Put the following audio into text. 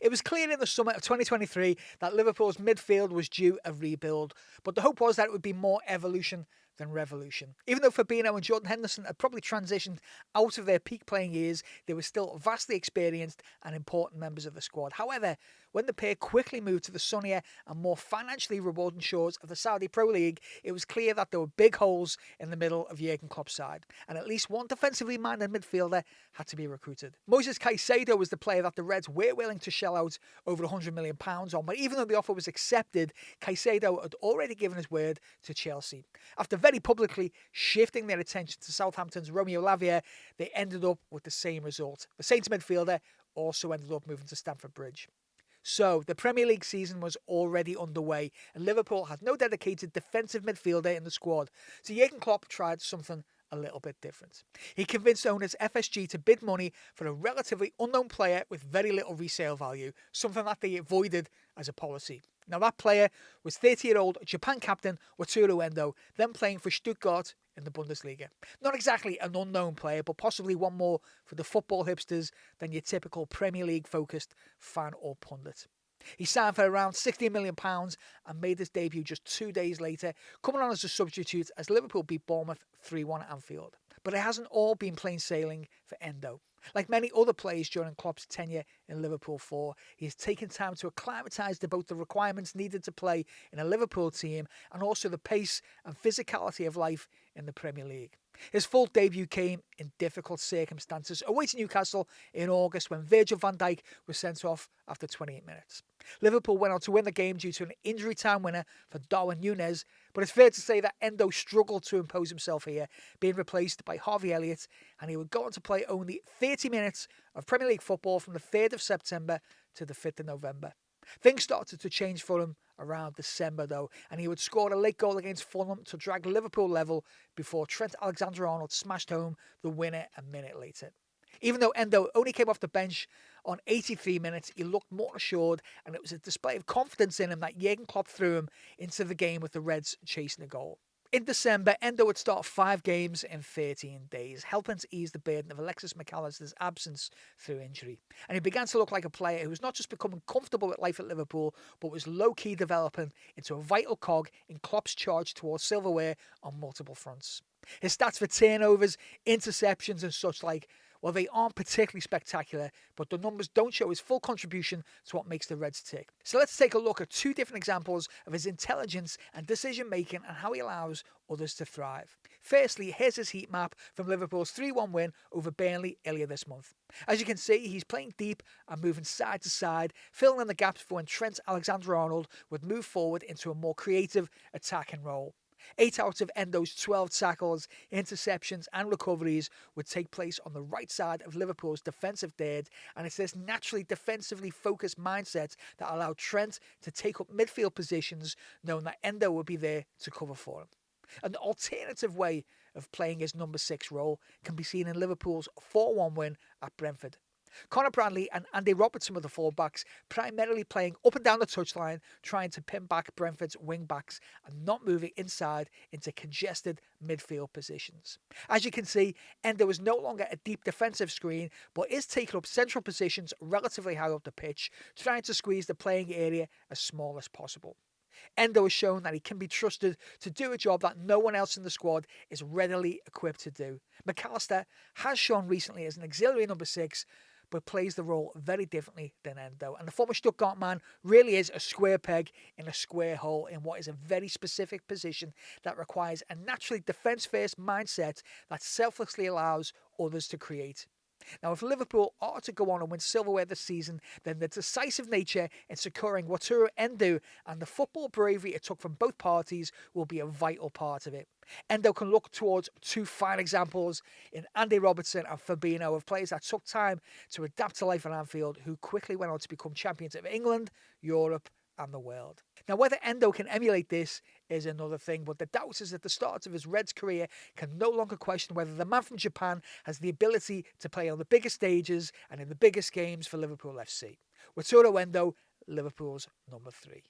It was clear in the summer of 2023 that Liverpool's midfield was due a rebuild, but the hope was that it would be more evolution than revolution. Even though Fabinho and Jordan Henderson had probably transitioned out of their peak playing years, they were still vastly experienced and important members of the squad. However, when the pair quickly moved to the sunnier and more financially rewarding shores of the Saudi Pro League, it was clear that there were big holes in the middle of Jurgen Klopp's side, and at least one defensively minded midfielder had to be recruited. Moises Caicedo was the player that the Reds were willing to shell out over £100 million on, but even though the offer was accepted, Caicedo had already given his word to Chelsea. After very publicly shifting their attention to Southampton's Romeo Lavia, they ended up with the same result. The Saints midfielder also ended up moving to Stamford Bridge. So, the Premier League season was already underway, and Liverpool had no dedicated defensive midfielder in the squad, so Jurgen Klopp tried something a little bit different. He convinced owners FSG to bid money for a relatively unknown player with very little resale value, something that they avoided as a policy. Now that player was 30-year-old Japan captain Waturu Endo, then playing for Stuttgart in the Bundesliga. Not exactly an unknown player, but possibly one more for the football hipsters than your typical Premier League focused fan or pundit. He signed for around £16 million and made his debut just 2 days later, coming on as a substitute as Liverpool beat Bournemouth 3-1 at Anfield. But it hasn't all been plain sailing for Endo. Like many other players during Klopp's tenure in Liverpool 4, he has taken time to acclimatise to both the requirements needed to play in a Liverpool team and also the pace and physicality of life in the Premier League. His full debut came in difficult circumstances, away to Newcastle in August when Virgil van Dijk was sent off after 28 minutes. Liverpool went on to win the game due to an injury time winner for Darwin Núñez, but it's fair to say that Endo struggled to impose himself here, being replaced by Harvey Elliott, and he would go on to play only 30 minutes of Premier League football from the 3rd of September to the 5th of November. Things started to change for him around December though, and he would score a late goal against Fulham to drag Liverpool level before Trent Alexander-Arnold smashed home the winner a minute later. Even though Endo only came off the bench on 83 minutes, he looked more assured, and it was a display of confidence in him that Jurgen Klopp threw him into the game with the Reds chasing a goal. In December, Endo would start 5 games in 13 days, helping to ease the burden of Alexis McAllister's absence through injury. And he began to look like a player who was not just becoming comfortable with life at Liverpool, but was low-key developing into a vital cog in Klopp's charge towards silverware on multiple fronts. His stats for turnovers, interceptions and such like, well, they aren't particularly spectacular, but the numbers don't show his full contribution to what makes the Reds tick. So let's take a look at 2 different examples of his intelligence and decision-making and how he allows others to thrive. Firstly, here's his heat map from Liverpool's 3-1 win over Burnley earlier this month. As you can see, he's playing deep and moving side to side, filling in the gaps for when Trent Alexander-Arnold would move forward into a more creative attacking role. 8 out of Endo's 12 tackles, interceptions and recoveries would take place on the right side of Liverpool's defensive third, and it's this naturally defensively focused mindset that allowed Trent to take up midfield positions, knowing that Endo would be there to cover for him. An alternative way of playing his number 6 role can be seen in Liverpool's 4-1 win at Brentford. Conor Bradley and Andy Robertson were the fullbacks, primarily playing up and down the touchline, trying to pin back Brentford's wing-backs and not moving inside into congested midfield positions. As you can see, Endo is no longer a deep defensive screen, but is taking up central positions relatively high up the pitch, trying to squeeze the playing area as small as possible. Endo has shown that he can be trusted to do a job that no one else in the squad is readily equipped to do. McAllister has shown recently as an auxiliary number 6, but plays the role very differently than Endo. And the former Stuttgart man really is a square peg in a square hole in what is a very specific position that requires a naturally defence-first mindset that selflessly allows others to create. Now, if Liverpool are to go on and win silverware this season, then the decisive nature in securing Waturu Endo and the football bravery it took from both parties will be a vital part of it. Endo can look towards 2 fine examples in Andy Robertson and Fabinho of players that took time to adapt to life at Anfield, who quickly went on to become champions of England, Europe and the world. Now, whether Endo can emulate this is another thing, but the doubters at the start of his Reds career can no longer question whether the man from Japan has the ability to play on the biggest stages and in the biggest games for Liverpool FC. Waturu Endo, Liverpool's number 3.